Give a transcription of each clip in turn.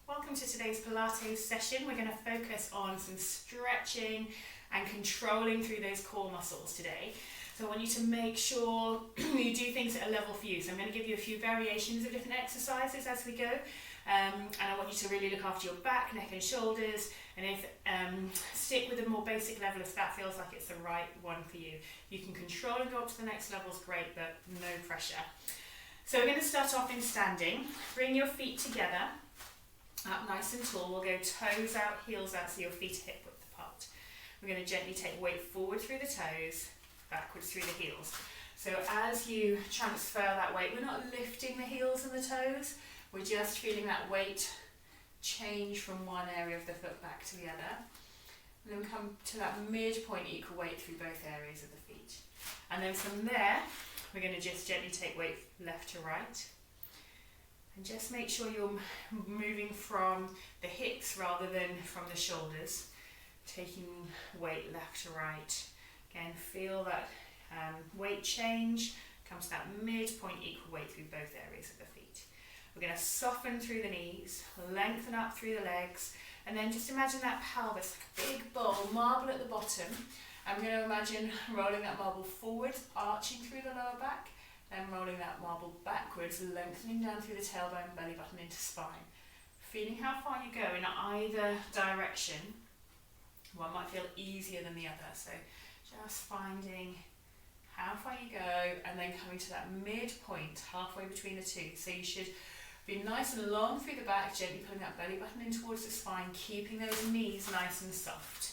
Welcome to today's Pilates session. We're going to focus on some stretching and controlling through those core muscles today. So I want you to make sure you do things that are level for you. So I'm going to give you a few variations of different exercises as we go. And I want you to really look after your back, neck and shoulders. And if stick with a more basic level if that feels like it's the right one for you. You can control and go up to the next levels, great, but no pressure. So we're going to start off in standing. Bring your feet together, up nice and tall. We'll go toes out, heels out, so your feet are hip width apart. We're going to gently take weight forward through the toes, backwards through the heels. So as you transfer that weight, we're not lifting the heels and the toes, we're just feeling that weight change from one area of the foot back to the other. And then we come to that midpoint equal weight through both areas of the feet. And then from there, we're going to just gently take weight left to right. And just make sure you're moving from the hips rather than from the shoulders. Taking weight left to right. Again, feel that weight change. Come to that midpoint equal weight through both areas of the feet. We're going to soften through the knees, lengthen up through the legs, and then just imagine that pelvis, like a big bowl, marble at the bottom. I'm going to imagine rolling that marble forwards, arching through the lower back, then rolling that marble backwards, lengthening down through the tailbone, belly button into spine. Feeling how far you go in either direction. One might feel easier than the other, so just finding how far you go and then coming to that midpoint halfway between the two. So you should be nice and long through the back, gently pulling that belly button in towards the spine, keeping those knees nice and soft.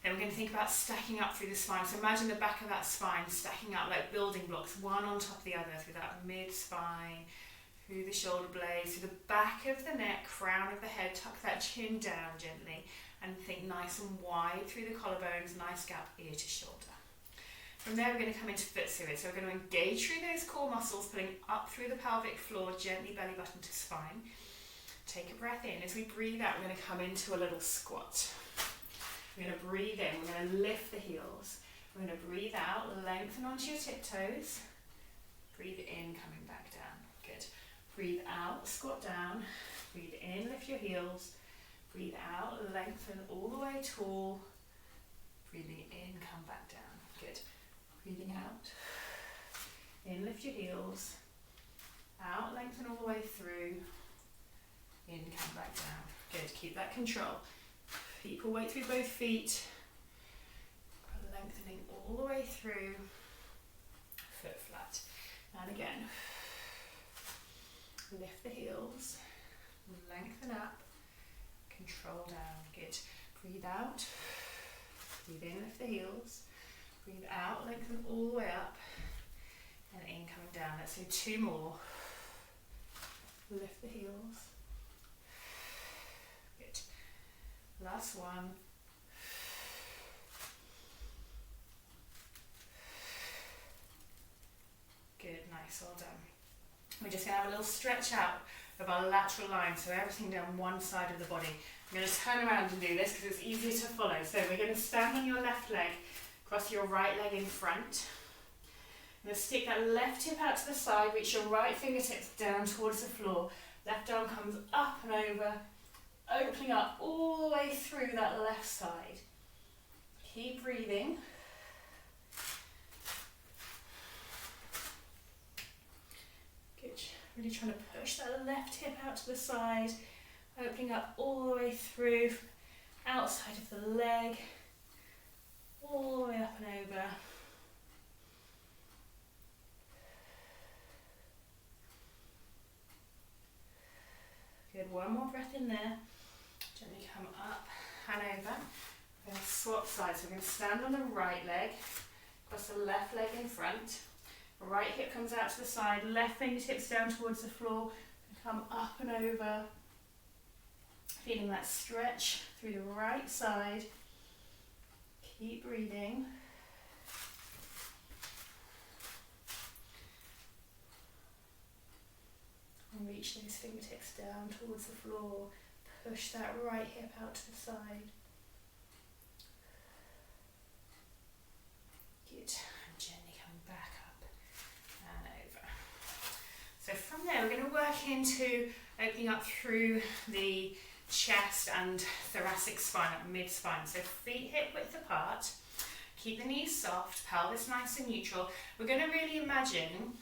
Then we're going to think about stacking up through the spine. So imagine the back of that spine stacking up like building blocks, one on top of the other, through that mid-spine, through the shoulder blades, through the back of the neck, crown of the head, tuck that chin down gently, and think nice and wide through the collarbones, nice gap ear to shoulder. From there we're going to come into foot series. So we're going to engage through those core muscles, pulling up through the pelvic floor, gently belly button to spine. Take a breath in. As we breathe out, we're going to come into a little squat. We're going to breathe in, we're going to lift the heels. We're going to breathe out, lengthen onto your tiptoes. Breathe in, coming back down. Good. Breathe out, squat down. Breathe in, lift your heels. Breathe out, lengthen all the way tall. Breathing in, come back down. Good. Breathing out. In, lift your heels. Out, lengthen all the way through. In, come back down. Good. Keep that control. Equal weight through both feet, lengthening all the way through, foot flat. And again, lift the heels, lengthen up, control down. Good. Breathe out, breathe in, lift the heels, breathe out, lengthen all the way up, and in, coming down. Let's do two more. Lift the heels. Last one. Good, nice, all done. We're just going to have a little stretch out of our lateral line, so everything down one side of the body. I'm going to turn around and do this because it's easier to follow. So we're going to stand on your left leg, cross your right leg in front. I'm going to stick that left hip out to the side, reach your right fingertips down towards the floor. Left arm comes up and over, opening up all the way through that left side. Keep breathing. Good. Really trying to push that left hip out to the side, opening up all the way through, outside of the leg, all the way up and over. Good. One more breath in there. Gently come up and over. We're going to swap sides. So we're going to stand on the right leg, cross the left leg in front. Right hip comes out to the side, left fingertips down towards the floor. Come up and over. Feeling that stretch through the right side. Keep breathing. And reach those fingertips down towards the floor. Push that right hip out to the side. Good. And gently come back up and over. So from there we're going to work into opening up through the chest and thoracic spine, at mid-spine. So feet hip width apart, keep the knees soft, pelvis nice and neutral. We're going to really imagine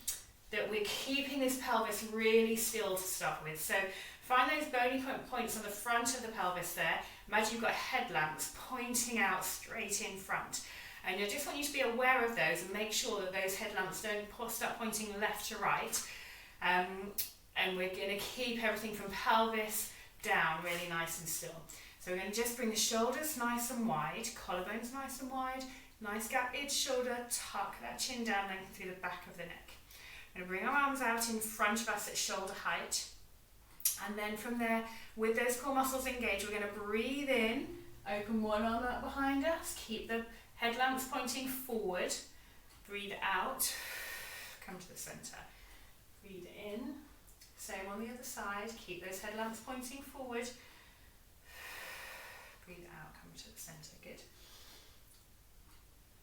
that we're keeping this pelvis really still to start with. So find those bony points on the front of the pelvis there. Imagine you've got headlamps pointing out straight in front. And I just want you to be aware of those and make sure that those headlamps don't start pointing left to right. And we're going to keep everything from pelvis down really nice and still. So we're going to just bring the shoulders nice and wide, collarbones nice and wide, nice gap each shoulder, tuck that chin down, lengthen through the back of the neck. We're going to bring our arms out in front of us at shoulder height. And then from there, with those core muscles engaged, we're going to breathe in, open one arm out behind us, keep the headlamps pointing forward, breathe out, come to the center, breathe in, same on the other side, keep those headlamps pointing forward, breathe out, come to the center, good.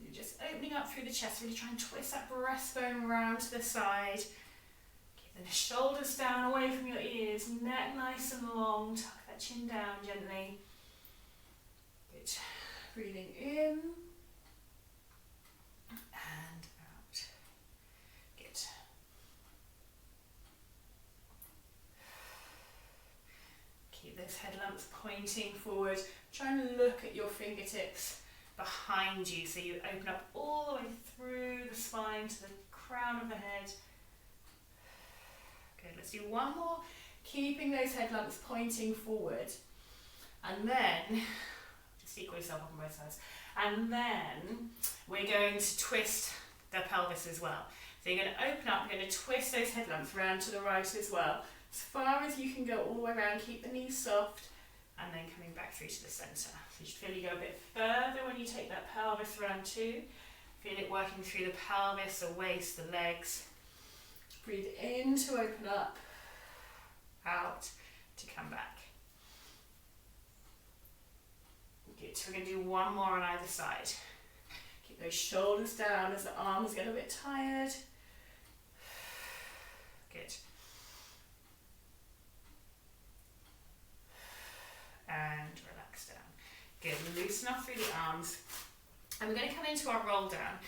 You're just opening up through the chest, really try and twist that breastbone round to the side. Keep the shoulders down away from your ears, neck nice and long, tuck that chin down gently. Good. Breathing in and out. Good. Keep those headlamps pointing forward. Try and look at your fingertips behind you, so you open up all the way through the spine to the crown of the head. Good, let's do one more, keeping those headlamps pointing forward, and then just equal yourself up on both sides, and then we're going to twist the pelvis as well. So you're going to open up, you're going to twist those headlamps round to the right as well, as far as you can go all the way around. Keep the knees soft, and then coming back through to the centre. So you should feel you go a bit further when you take that pelvis round too. Feel it working through the pelvis, the waist, the legs. Breathe in to open up, out to come back. Good, so we're going to do one more on either side. Keep those shoulders down as the arms get a bit tired. Good. And relax down. Good, loosen up through the arms. And we're going to come into our roll down.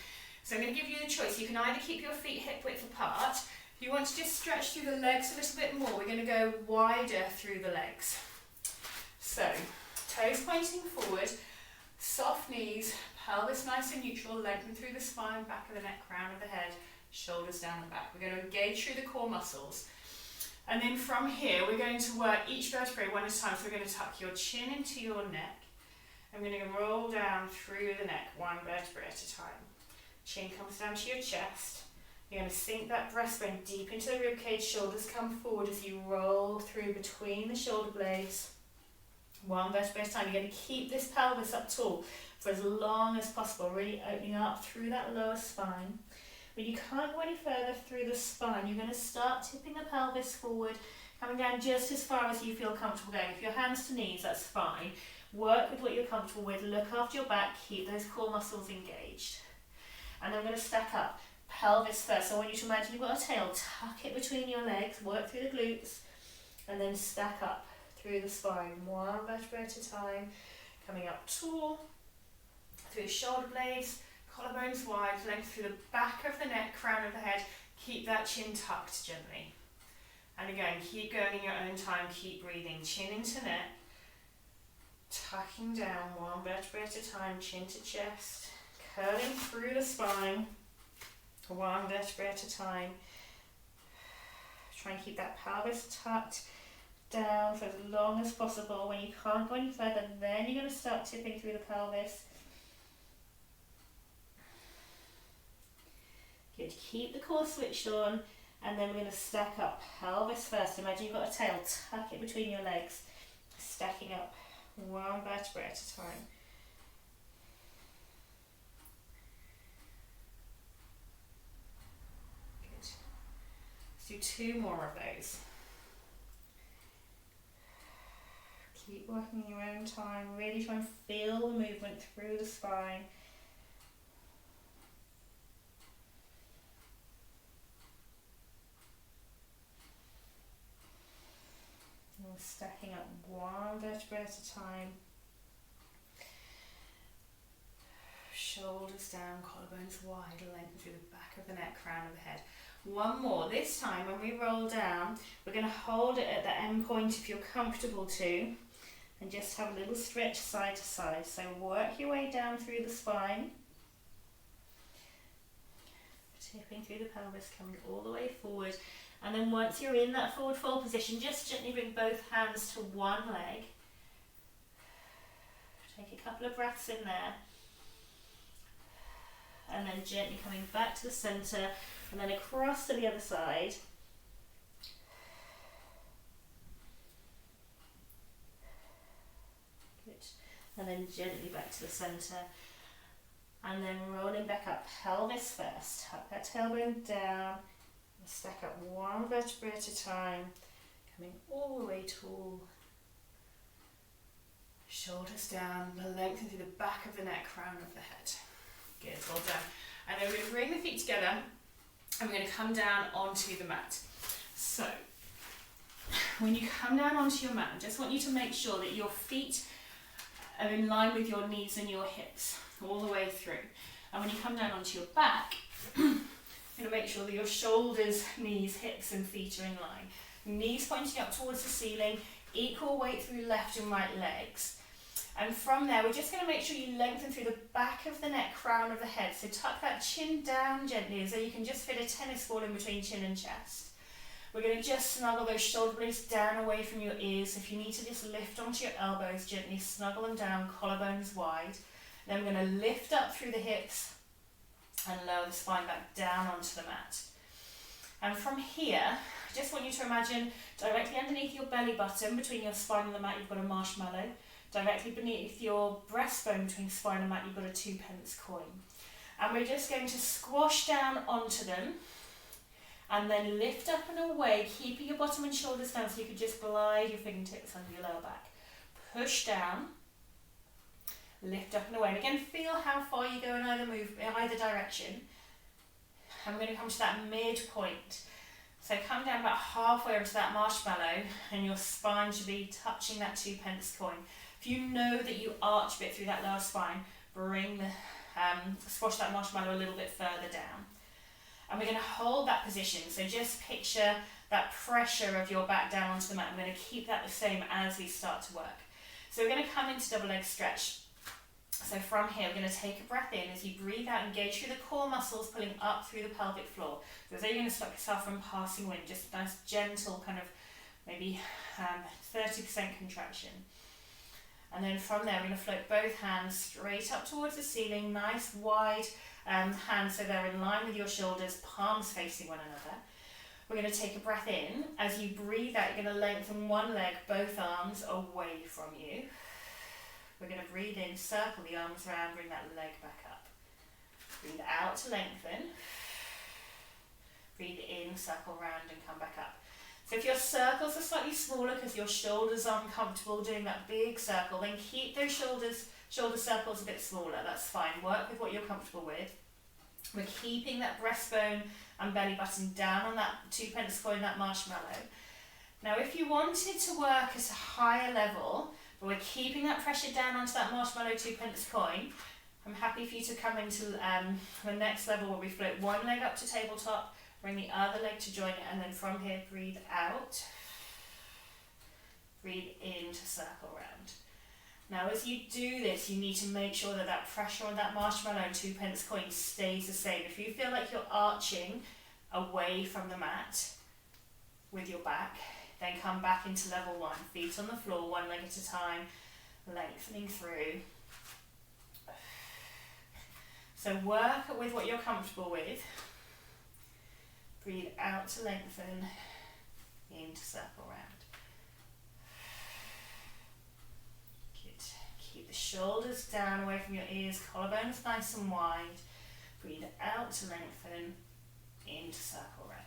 So I'm going to give you the choice. You can either keep your feet hip width apart. If you want to just stretch through the legs a little bit more, we're going to go wider through the legs. So, toes pointing forward, soft knees, pelvis nice and neutral, lengthen through the spine, back of the neck, crown of the head, shoulders down and back. We're going to engage through the core muscles. And then from here, we're going to work each vertebrae one at a time. So we're going to tuck your chin into your neck. I'm going to roll down through the neck, one vertebrae at a time. Chin comes down to your chest. You're going to sink that breastbone deep into the ribcage. Shoulders come forward as you roll through between the shoulder blades. One vertebrae at a time. You're going to keep this pelvis up tall for as long as possible, really opening up through that lower spine. When you can't go any further through the spine, you're going to start tipping the pelvis forward, coming down just as far as you feel comfortable going. If your hands to knees, that's fine. Work with what you're comfortable with. Look after your back. Keep those core muscles engaged. And then we're going to stack up. Pelvis first. So I want you to imagine you've got a tail. Tuck it between your legs. Work through the glutes. And then stack up through the spine. One vertebrae at a time. Coming up tall. Through shoulder blades. Collarbones wide. Length through the back of the neck. Crown of the head. Keep that chin tucked gently. And again, keep going in your own time. Keep breathing. Chin into neck. Tucking down one vertebrae at a time. Chin to chest. Curling through the spine. One vertebrae at a time. Try and keep that pelvis tucked down for as long as possible. When you can't go any further, then you're going to start tipping through the pelvis. Good. Keep the core switched on, and then we're going to stack up pelvis first. Imagine you've got a tail. Tuck it between your legs. Stacking up one vertebrae at a time. Do two more of those. Keep working in your own time. Really try and feel the movement through the spine. we're stacking up one vertebra at a time. Shoulders down, collarbones wide, length through the back of the neck, crown of the head. One more. This time when we roll down, we're going to hold it at the end point if you're comfortable to, and just have a little stretch side to side. So work your way down through the spine, tipping through the pelvis, coming all the way forward. And then once you're in that forward fold position, just gently bring both hands to one leg. Take a couple of breaths in there. And then gently coming back to the centre, and then across to the other side. Good. And then gently back to the centre. And then rolling back up, pelvis first. Tuck that tailbone down. And stack up one vertebra at a time. Coming all the way tall. Shoulders down, lengthen through the back of the neck, crown of the head. Good, well done. And then we're going to bring the feet together and we're going to come down onto the mat. So, when you come down onto your mat, I just want you to make sure that your feet are in line with your knees and your hips all the way through. And when you come down onto your back, you're going to make sure that your shoulders, knees, hips and feet are in line. Knees pointing up towards the ceiling, equal weight through left and right legs. And from there, we're just going to make sure you lengthen through the back of the neck, crown of the head. So tuck that chin down gently as though you can just fit a tennis ball in between chin and chest. We're going to just snuggle those shoulder blades down away from your ears. If you need to just lift onto your elbows, gently snuggle them down, collarbones wide. Then we're going to lift up through the hips and lower the spine back down onto the mat. And from here, I just want you to imagine directly underneath your belly button, between your spine and the mat, you've got a marshmallow. Directly beneath your breastbone, between spine and mat, you've got a 2p coin. And we're just going to squash down onto them and then lift up and away, keeping your bottom and shoulders down so you could just glide your fingertips under your lower back. Push down, lift up and away. And again, feel how far you go in either direction. And we're going to come to that midpoint. So come down about halfway onto that marshmallow and your spine should be touching that 2p coin. If you know that you arch a bit through that lower spine, bring the, squash that marshmallow a little bit further down. And we're going to hold that position. So just picture that pressure of your back down onto the mat. I'm going to keep that the same as we start to work. So we're going to come into double leg stretch. So from here, we're going to take a breath in. As you breathe out, engage through the core muscles, pulling up through the pelvic floor. So as though you're going to stop yourself from passing wind, just a nice gentle kind of maybe 30% contraction. And then from there, we're going to float both hands straight up towards the ceiling, nice wide hands so they're in line with your shoulders, palms facing one another. We're going to take a breath in. As you breathe out, you're going to lengthen one leg, both arms away from you. We're going to breathe in, circle the arms around, bring that leg back up. Breathe out to lengthen. Breathe in, circle round and come back up. So if your circles are slightly smaller because your shoulders aren't comfortable doing that big circle, then keep those shoulder circles a bit smaller. That's fine. Work with what you're comfortable with. We're keeping that breastbone and belly button down on that 2p coin, that marshmallow. Now if you wanted to work at a higher level, but we're keeping that pressure down onto that marshmallow 2p coin, I'm happy for you to come into the next level where we float one leg up to tabletop, bring the other leg to join it, and then from here breathe out, breathe in to circle round. Now as you do this, you need to make sure that that pressure on that marshmallow and 2p coin stays the same. If you feel like you're arching away from the mat with your back, then come back into level one, feet on the floor, one leg at a time, lengthening through. So work with what you're comfortable with. Breathe out to lengthen, in to circle round. Good. Keep the shoulders down away from your ears, collarbones nice and wide. Breathe out to lengthen, in to circle round.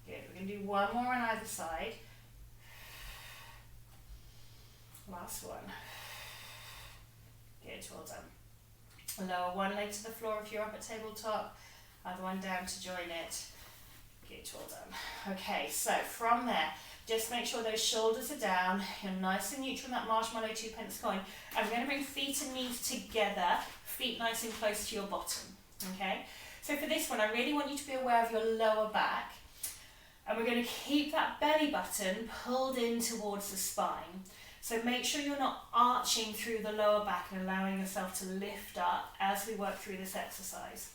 Good. We're going to do one more on either side. Last one. Good, well done. Lower one leg to the floor if you're up at tabletop, Other one down to join it. Good, well done. Okay, so from there, just make sure those shoulders are down. You're nice and neutral in that marshmallow 2p coin. I'm going to bring feet and knees together, feet nice and close to your bottom. Okay, so for this one, I really want you to be aware of your lower back. And we're going to keep that belly button pulled in towards the spine. So make sure you're not arching through the lower back and allowing yourself to lift up as we work through this exercise.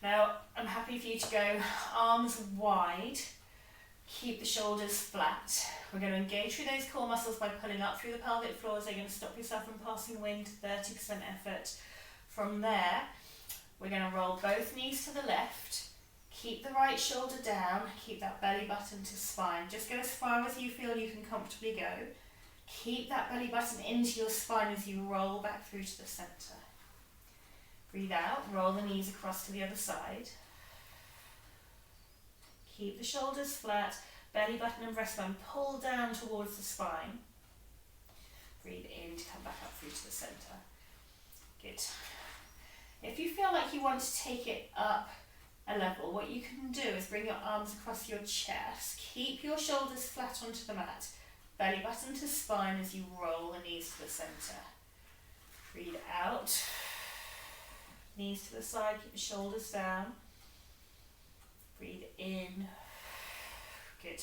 Now, I'm happy for you to go arms wide, keep the shoulders flat. We're going to engage through those core muscles by pulling up through the pelvic floor, so you're going to stop yourself from passing wind, 30% effort. From there, we're going to roll both knees to the left. Keep the right shoulder down, keep that belly button to spine. Just go as far as you feel you can comfortably go. Keep that belly button into your spine as you roll back through to the center. Breathe out, roll the knees across to the other side. Keep the shoulders flat, belly button and breastbone pull down towards the spine. Breathe in to come back up through to the center. Good. If you feel like you want to take it up a level, what you can do is bring your arms across your chest, keep your shoulders flat onto the mat, belly button to spine as you roll the knees to the center. Breathe out, knees to the side, keep the shoulders down. Breathe in, good,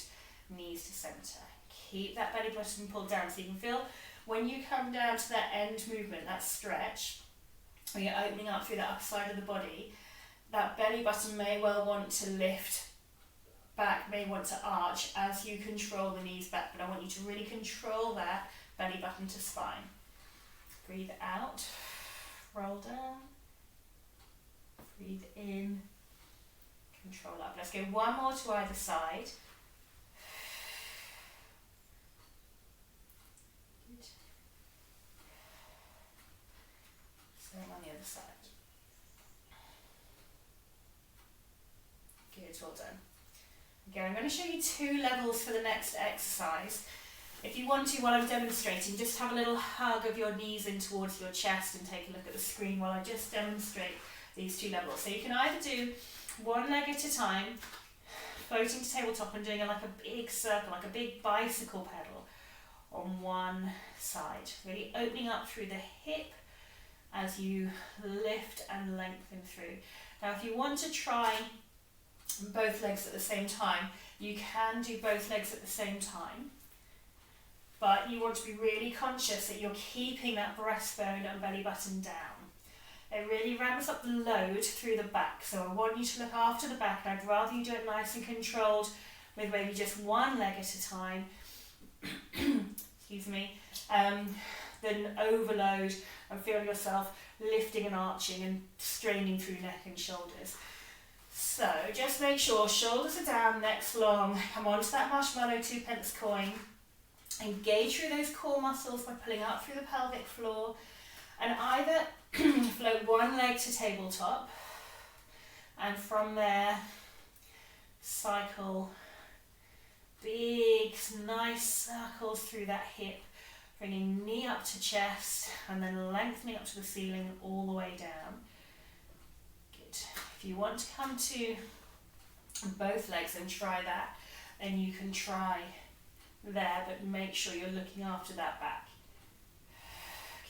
knees to center. Keep that belly button pulled down so you can feel when you come down to that end movement, that stretch, when you're opening up through the upper side of the body, that belly button may well want to lift back, may want to arch as you control the knees back, but I want you to really control that belly button to spine. Breathe out, roll down, breathe in, control up. Let's go one more to either side. Good. Same on the other side. Good, well done. Okay, I'm going to show you 2 levels for the next exercise. If you want to, while I'm demonstrating, just have a little hug of your knees in towards your chest and take a look at the screen while I just demonstrate these 2 levels. So you can either do one leg at a time, floating to tabletop and doing it like a big circle, like a big bicycle pedal on one side. Really opening up through the hip as you lift and lengthen through. Now if you want to try both legs at the same time, you can do both legs at the same time, but you want to be really conscious that you're keeping that breastbone and belly button down. It really ramps up the load through the back, so I want you to look after the back, and I'd rather you do it nice and controlled with maybe just one leg at a time excuse me, than overload and feel yourself lifting and arching and straining through neck and shoulders. So just make sure shoulders are down, neck's long, come onto that marshmallow 2p coin, engage through those core muscles by pulling up through the pelvic floor, and either float one leg to tabletop, and from there cycle big nice circles through that hip, bringing knee up to chest and then lengthening up to the ceiling all the way down. Good. If you want to come to both legs and try that, then you can try there, but make sure you're looking after that back.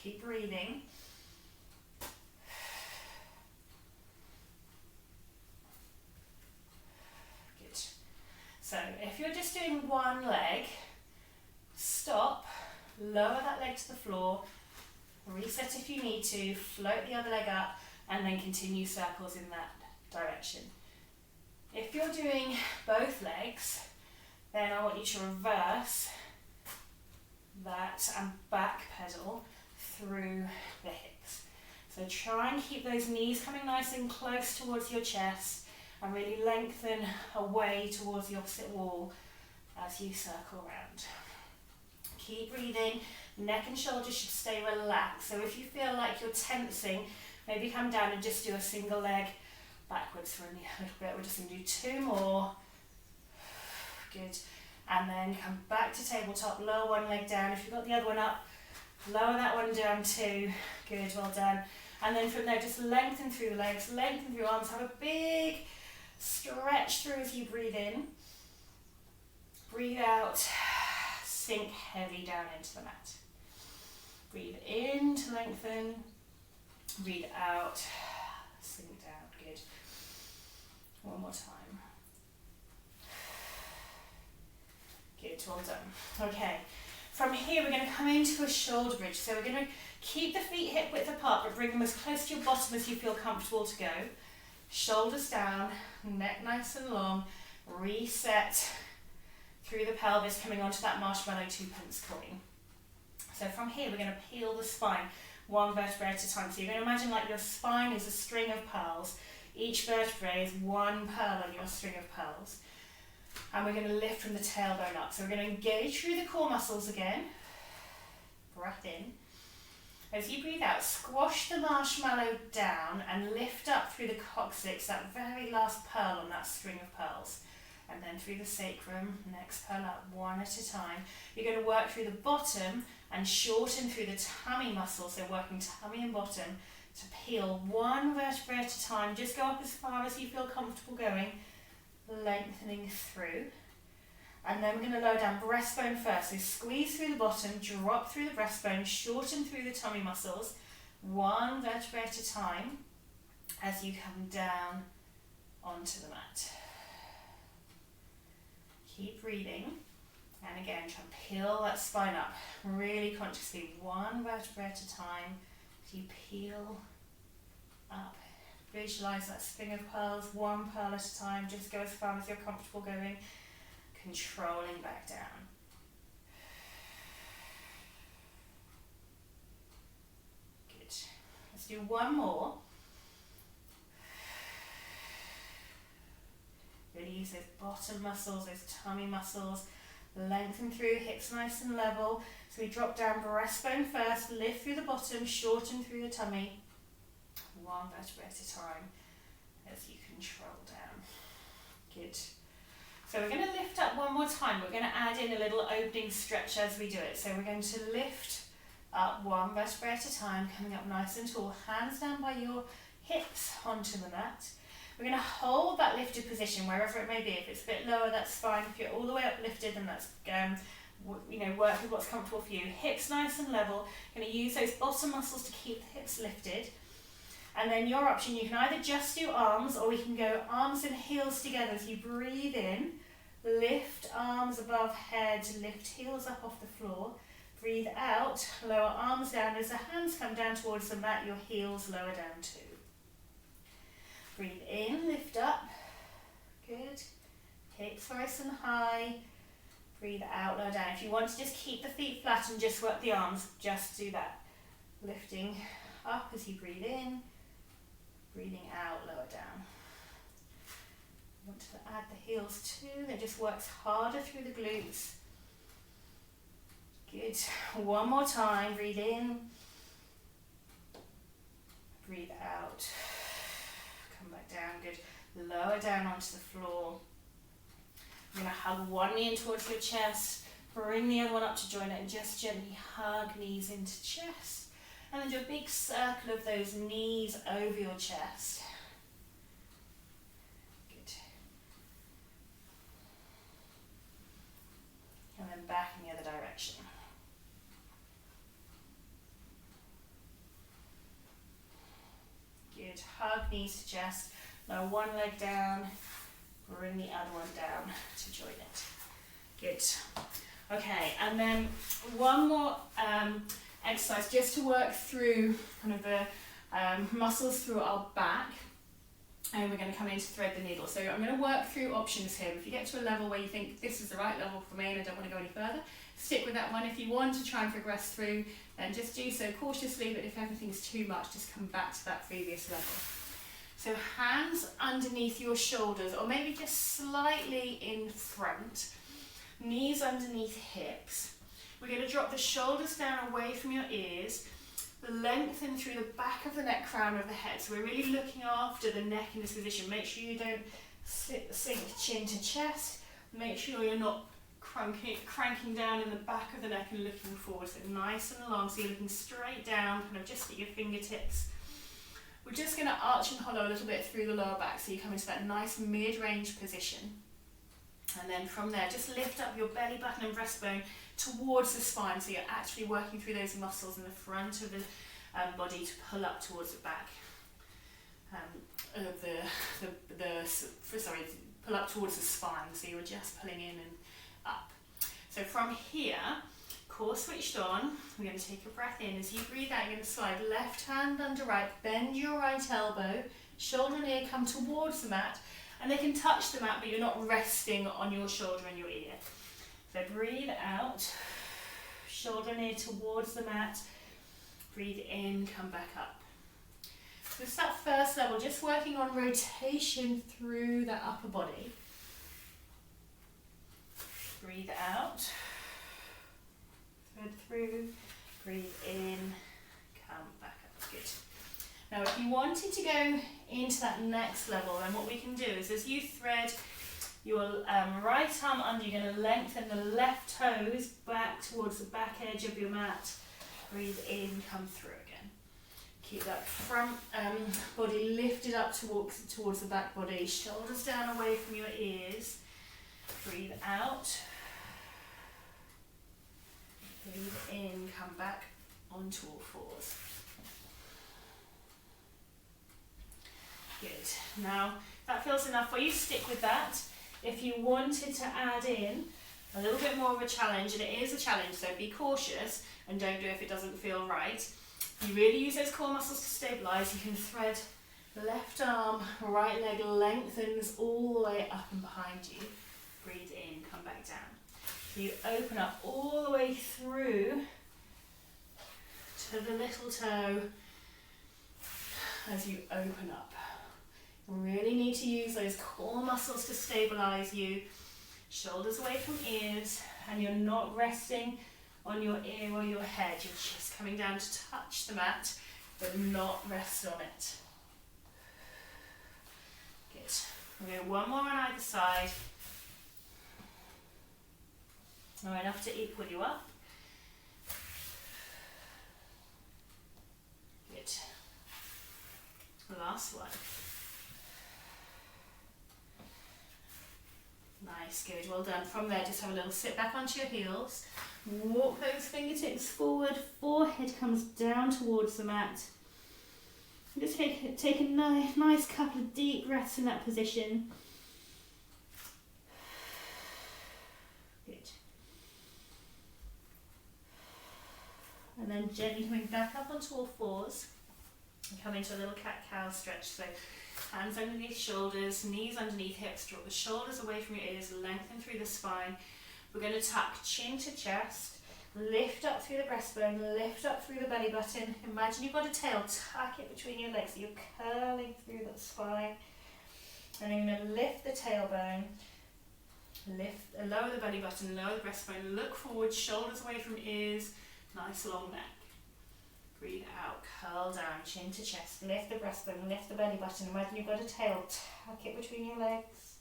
Keep breathing. Good. So if you're just doing one leg, stop, lower that leg to the floor, reset if you need to, float the other leg up, and then continue circles in that direction. If you're doing both legs, then I want you to reverse that and back pedal through the hips. So try and keep those knees coming nice and close towards your chest and really lengthen away towards the opposite wall as you circle around. Keep breathing, neck and shoulders should stay relaxed. So if you feel like you're tensing, maybe come down and just do a single leg backwards for a little bit. We're just going to do 2 more. Good. And then come back to tabletop, lower one leg down. If you've got the other one up, lower that one down too. Good, well done. And then from there, just lengthen through the legs, lengthen through your arms, have a big stretch through as you breathe in. Breathe out, sink heavy down into the mat. Breathe in to lengthen, breathe out, sink down, good. One more time. Good, well done. Okay, from here we're going to come into a shoulder bridge. So we're going to keep the feet hip width apart, but bring them as close to your bottom as you feel comfortable to go. Shoulders down, neck nice and long, reset through the pelvis, coming onto that marshmallow 2p coin. So from here we're going to peel the spine one vertebrae at a time. So you're going to imagine like your spine is a string of pearls. Each vertebrae is one pearl on your string of pearls. And we're going to lift from the tailbone up. So we're going to engage through the core muscles again. Breath in. As you breathe out, squash the marshmallow down and lift up through the coccyx, that very last pearl on that string of pearls. And then through the sacrum, next pearl up, one at a time. You're going to work through the bottom and shorten through the tummy muscles, so working tummy and bottom to peel one vertebrae at a time. Just go up as far as you feel comfortable going, lengthening through. And then we're going to lower down breastbone first. So squeeze through the bottom, drop through the breastbone, shorten through the tummy muscles, one vertebrae at a time as you come down onto the mat. Keep breathing. And again, try and peel that spine up really consciously, one vertebrae at a time. So you peel up. Visualize that string of pearls, one pearl at a time. Just go as far as you're comfortable going. Controlling back down. Good. Let's do one more. Really use those bottom muscles, those tummy muscles. Lengthen through, hips nice and level. So we drop down breastbone first, lift through the bottom, shorten through the tummy. One vertebrae at a time as you control down. Good. So we're going to lift up one more time. We're going to add in a little opening stretch as we do it. So we're going to lift up one vertebrae at a time, coming up nice and tall. Hands down by your hips onto the mat. We're going to hold that lifted position wherever it may be. If it's a bit lower, that's fine. If you're all the way up lifted, then that's, work with what's comfortable for you. Hips nice and level. Going to use those bottom muscles to keep the hips lifted. And then your option, you can either just do arms, or we can go arms and heels together as you breathe in. Lift arms above head, lift heels up off the floor. Breathe out, lower arms down. As the hands come down towards the mat, your heels lower down too. Breathe in, lift up. Good. Hips nice and high. Breathe out, lower down. If you want to just keep the feet flat and just work the arms, just do that. Lifting up as you breathe in. Breathing out, lower down. Want to add the heels too. It just works harder through the glutes. Good. One more time. Breathe in. Breathe out. Come back down. Good. Lower down onto the floor. You're going to hug one knee in towards your chest. Bring the other one up to join it and just gently hug knees into chest. And then do a big circle of those knees over your chest. And then back in the other direction. Good. Hug knees to chest. Now one leg down. Bring the other one down to join it. Good. Okay, and then one more exercise just to work through kind of the muscles through our back. And we're going to come in to thread the needle. So I'm going to work through options here. If you get to a level where you think this is the right level for me and I don't want to go any further, stick with that one. If you want to try and progress through, then just do so cautiously, but if everything's too much, just come back to that previous level. So hands underneath your shoulders, or maybe just slightly in front. Knees underneath hips. We're going to drop the shoulders down away from your ears. Lengthen through the back of the neck, crown of the head. So we're really looking after the neck in this position. Make sure you don't sink chin to chest. Make sure you're not cranking down in the back of the neck and looking forward. So nice and long, so you're looking straight down, kind of just at your fingertips. We're just going to arch and hollow a little bit through the lower back, so you come into that nice mid-range position. And then from there, just lift up your belly button and breastbone towards the spine, so you're actually working through those muscles in the front of the body to pull up towards the back. Pull up towards the spine, so you're just pulling in and up. So from here, core switched on, we're going to take a breath in. As you breathe out, you're going to slide left hand under right, bend your right elbow, shoulder and ear come towards the mat, and they can touch the mat, but you're not resting on your shoulder and your ear. So breathe out, shoulder and ear towards the mat, breathe in, come back up. So it's that first level, just working on rotation through the upper body. Breathe out, thread through, breathe in, come back up. Good. Now if you wanted to go into that next level, then what we can do is as you thread your right arm under, you're going to lengthen the left toes back towards the back edge of your mat. Breathe in, come through again. Keep that front body lifted up towards the back body, shoulders down away from your ears. Breathe out. Breathe in, come back onto all fours. Good. Now, if that feels enough for you, stick with that. If you wanted to add in a little bit more of a challenge, and it is a challenge, so be cautious and don't do it if it doesn't feel right. You really use those core muscles to stabilise. You can thread the left arm, right leg lengthens all the way up and behind you. Breathe in, come back down. So you open up all the way through to the little toe as you open up. You really need to use those core muscles to stabilise you. Shoulders away from ears, and you're not resting on your ear or your head. You're just coming down to touch the mat, but not rest on it. Good. We'll go one more on either side. Or enough to equal you up. Good. Last one. Nice, good, well done. From there, just have a little sit back onto your heels. Walk those fingertips forward, forehead comes down towards the mat. And just take a nice couple of deep breaths in that position. Good. And then gently coming back up onto all fours and come into a little cat-cow stretch. So hands underneath shoulders, knees underneath hips, drop the shoulders away from your ears, lengthen through the spine. We're going to tuck chin to chest, lift up through the breastbone, lift up through the belly button. Imagine you've got a tail, tuck it between your legs, so you're curling through the spine. And then you're going to lift the tailbone, lower the belly button, lower the breastbone, look forward, shoulders away from ears, nice long neck. Breathe out, curl down, chin to chest, lift the breastbone, lift the belly button. Imagine you've got a tail, tuck it between your legs.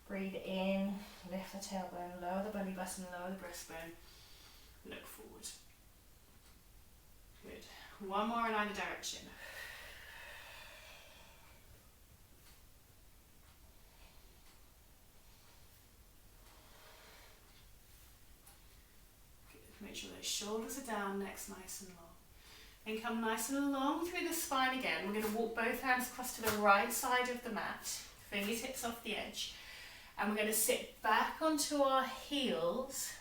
Breathe in, lift the tailbone, lower the belly button, lower the breastbone, look forward. Good. One more in either direction. Good. Make sure those shoulders are down, neck's nice and long. And come nice and long through the spine again. We're going to walk both hands across to the right side of the mat, fingertips off the edge. And we're going to sit back onto our heels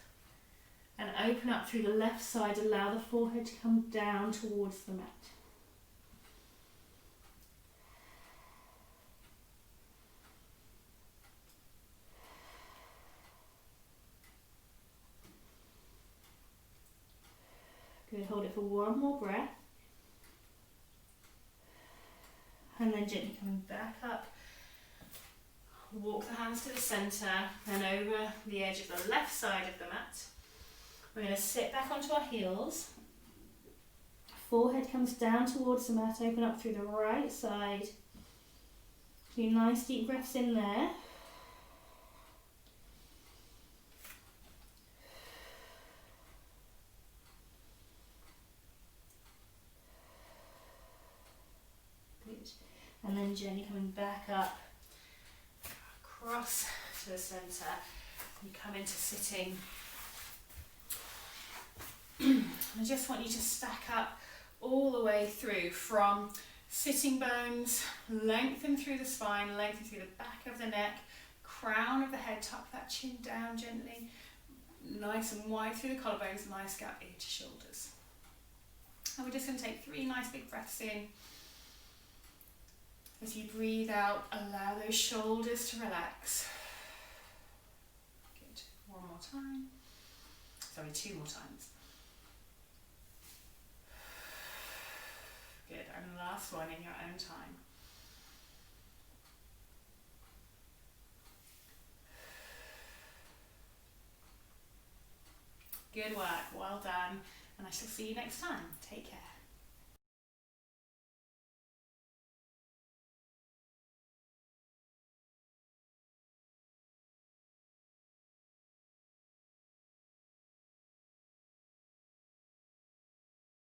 and open up through the left side, allow the forehead to come down towards the mat. Good, hold it for one more breath. And then gently coming back up. Walk the hands to the centre and over the edge of the left side of the mat. We're going to sit back onto our heels. Forehead comes down towards the mat, open up through the right side. Do nice deep breaths in there. And then gently coming back up, across to the centre. You come into sitting. I just want you to stack up all the way through from sitting bones, lengthen through the spine, lengthen through the back of the neck, crown of the head, tuck that chin down gently, nice and wide through the collarbones, nice gap ear to shoulders. And we're just going to take 3 nice big breaths in. As you breathe out, allow those shoulders to relax. Good. One more time. Sorry, 2 more times. Good. And last one in your own time. Good work. Well done. And I shall see you next time. Take care.